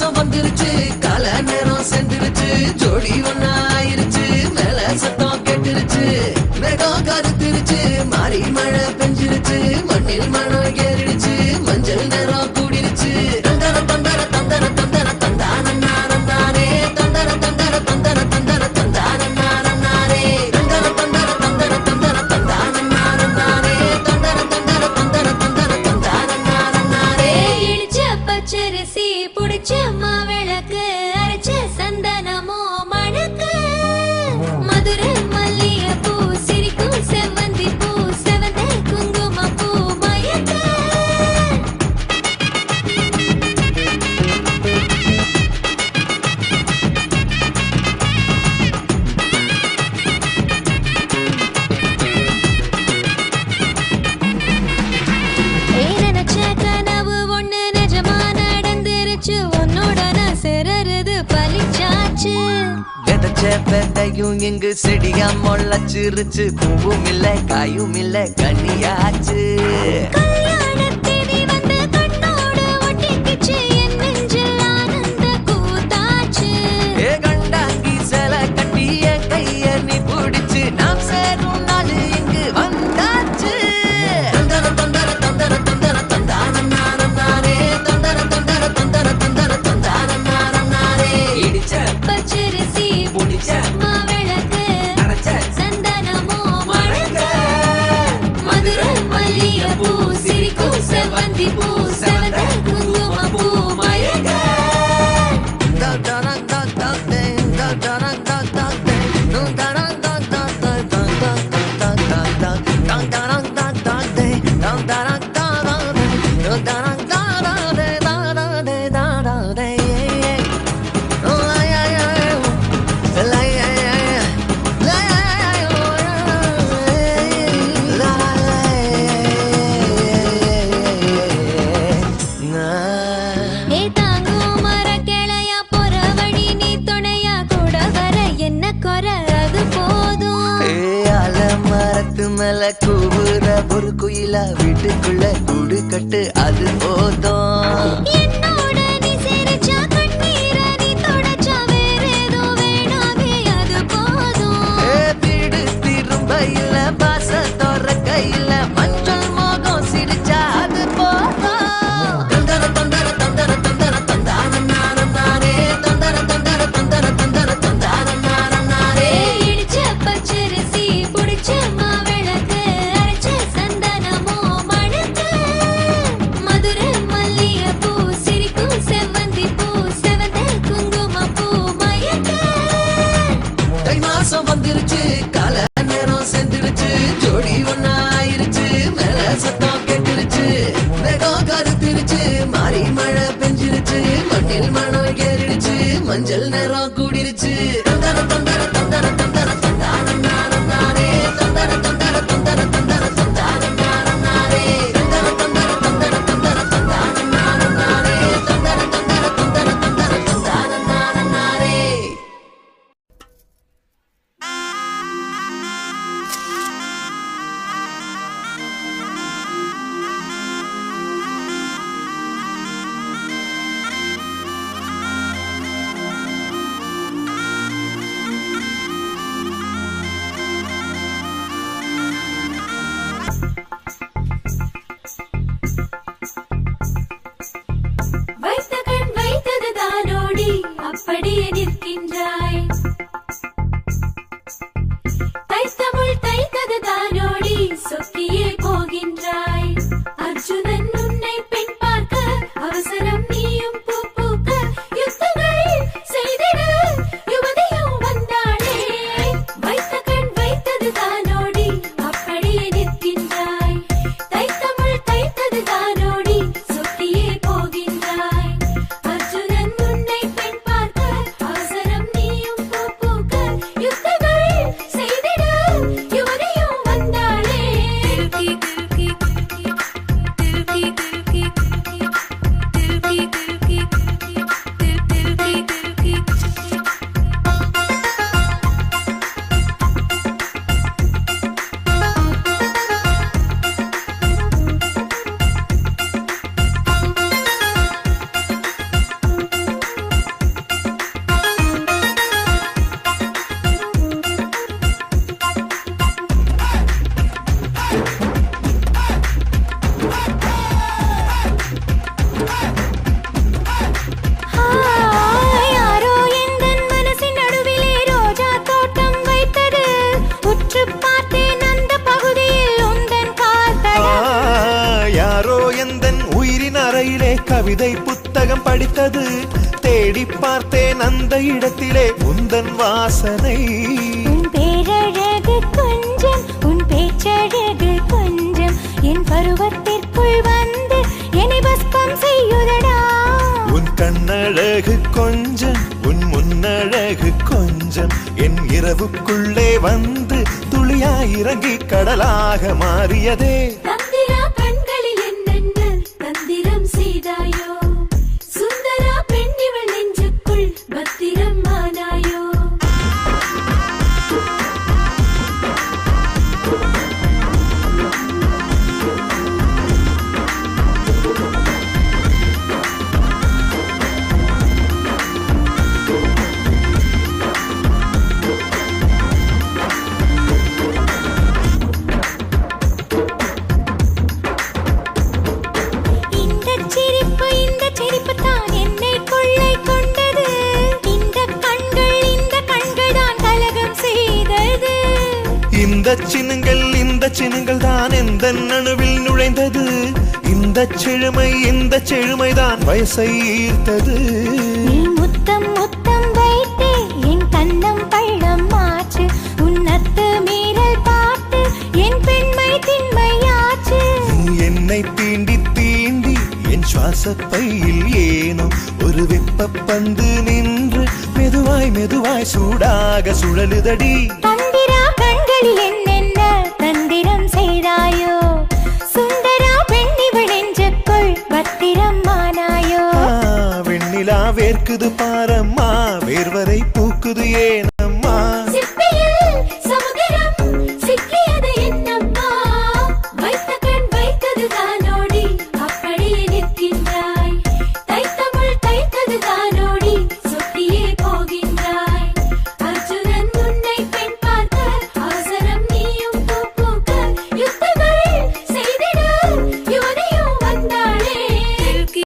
மாசம் வந்துருச்சு கால நேரம் சென்றுருச்சு ஜோடி ஒன்னா ஆயிருச்சு மேல சத்தம் கேட்டுருச்சு மேகம் கருத்துருச்சு மாறி மழை பெஞ்சிருச்சு மண்ணில் மனம் ஏறிடுச்சு மஞ்சள் நேரம் கூடிருச்சு தந்தர தந்தர தந்தர தந்தர தந்தானே தந்தர தந்தர தந்தர தந்தர தந்தானே தந்தர தந்தர தந்தர தந்தர தந்தானே தந்தர தந்தர தந்தர தந்தர தந்தானே இடிச்ச பச்சரிசி புடிச்ச மாவிளக்கு அரைச்ச சந்தனமோ மணக்கு மதுரை மல்லிகை பூ சிரிக்கும் செவ்வந்தி பூ செவந்த குங்கும பூ மயக்க நினைச்ச கனவு ஒண்ணு நிஜமா நடந்துருச்சு உன்னோட நான் சிறருது பலிச்சாச்சு விதைச்ச விதையும் இங்கு செடியா முளைச்சிருச்சு பூவும் இல்ல காயும் இல்ல கனியாச்சு கல்யாணத்தேதி வந்து கண்ணோட ஒட்டிக்கிச்சு என் நெஞ்சில் ஆனந்த கூத்தாச்சு ஏ கண்டாங்கி சில கட்டி என் கைய நீ பிடிச்சு நாம் சேரும் நாள் இங்கு வந்தாச்சு தந்தர தந்தர தந்தர தந்தர தந்தானே தந்தர தந்தர தந்தர தந்தர தந்தானே இடிச்ச பச்சரிசி புடிச்ச மாவிளக்கு அரைச்ச சந்தனமோ மணக்க மதுரை மல்லிகை பூ சிரிக்கும் செவ்வந்தி பூ செவந்த குங்கும பூ மயக்க ஏ தாங்கும் மரக்கிளையா போற வழி நீ துணையா கூட வர என்ன குறை அது போதும் மரத்து மேல கூவுற ஒரு குயிலா வீட்டுக்குள்ள கூடு கட்டு அது போதும் என்னோட நீ சிரிச்சா கண்ணீர நீ தொடச்சா வேற ஏதோ வேணாமே அது போதும் வீடு திரும்ப இல்ல பாச தோற கையில மஞ்சள் மோகம் சிரிச்சா அது போதும் தந்தர தந்தர தந்தர தந்தர தந்தானே தந்தர தந்தர தந்தர தந்தர தந்தானே இடிச்ச பச்சரிசி புடிச்ச மாவிளக்கு அரைச்ச சந்தனமோ மணக்க மதுரை மல்லிகை பூ சிரிக்கும் செவ்வந்தி பூ செவந்த குங்கும பூ மயக்க தை மாசம் வந்துருச்சு கால நேரம் சென்றுருச்சு ஜோடி ஒன்னா ஆயிருச்சு மேல சத்தம் கேட்டுருச்சு மேகம் கருத்துருச்சு மாறி மழை பெஞ்சிருச்சு மண்ணில் மனம் ஏறிடுச்சு மஞ்சள் நேரம் கூடிருச்சு தந்தர தந்தர தந்தர தந்தர தந்தானே தந்தர தந்தர தந்தர தந்தர தந்தானே தந்தர தந்தர தந்தர தந்தர தந்தானே தந்தர தந்தர தந்தர தந்தர தந்தானே வைத்த கண் வைத்தது தானோடி அப்படியே நிற்கின்றாய் தைத்த முள் தைத்தது தானோடி சொக்கியே போகின்றாய் அர்ஜுனன் உன்னை பெண் பார்க்க அவசரம் நீயும் பூ பூக்க யுத்தங்கள் செய்திட யுவதியும் வந்தாளே வைத்த கண் வைத்தது தானோடி அப்படியே நிற்கின்றாய் தைத்த முள் தைத்தது தானோடி சொக்கியே போகின்றாய் அர்ஜுனன் உன்னை பெண் பார்க்க அவசரம் நீயும் பூ பூக்க யுத்தங்கள் செய்திட யுவதியும் வந்தாளே கவிதை புத்தகம் படித்தது. தேடி பார்த்தேன் அந்த இடத்திலே உந்தன் வாசனை. உன் பேரழகு கொஞ்சம், உன் பேச்சழகு கொஞ்சம், என் பருவத்திற்குள் வந்து என்னை பஸ்பம் செய்யுதடா. உன் கண்ணழகு கொஞ்சம், உன் முன்னழகு கொஞ்சம், என் இரவுக்குள்ளே வந்து துளியாய் இறங்கி கடலாக மாறியதே. தந்திரா கண்களில் என்னென்ன தந்திரம் செய்தாயோ, சுந்தரா பெண்ணிவள் நெஞ்சுக்குள் பத்திரம் ஆனாயோ. இந்த சிரிப்பு தான் என்னை கொள்ளை கொண்டது. இந்த கண்கள் தான் கலகம் செய்தது. இந்த சின்னங்கள் தான் எந்த நணுவில் நுழைந்தது. இந்த செழுமை தான் வயசை ஈர்த்தது. நீ முத்தம் முத்தம் வைத்தே என் கண்ணம் பள்ளம் மாற்று. உன் அத்து மீறல் பார்த்து என் பெண்மை திண்மையாச்சு. நீ என்னை தீண்டி தீண்டி என் சுவாச பையில் ஏனோ ஒரு வெப்ப பந்து நின்று மெதுவாய் சூடாக சுழலுதடி. தந்திரா கண்களில் என்னென்ன தந்திரம் செய்தாயோ, சுந்தரா பெண்ணிவள் நெஞ்சுக்குள் பத்திரம் ஆனாயோ. வெண்ணிலா வேர்க்குது பாரம்மா, வேர்வரை பூக்குது ஏன்.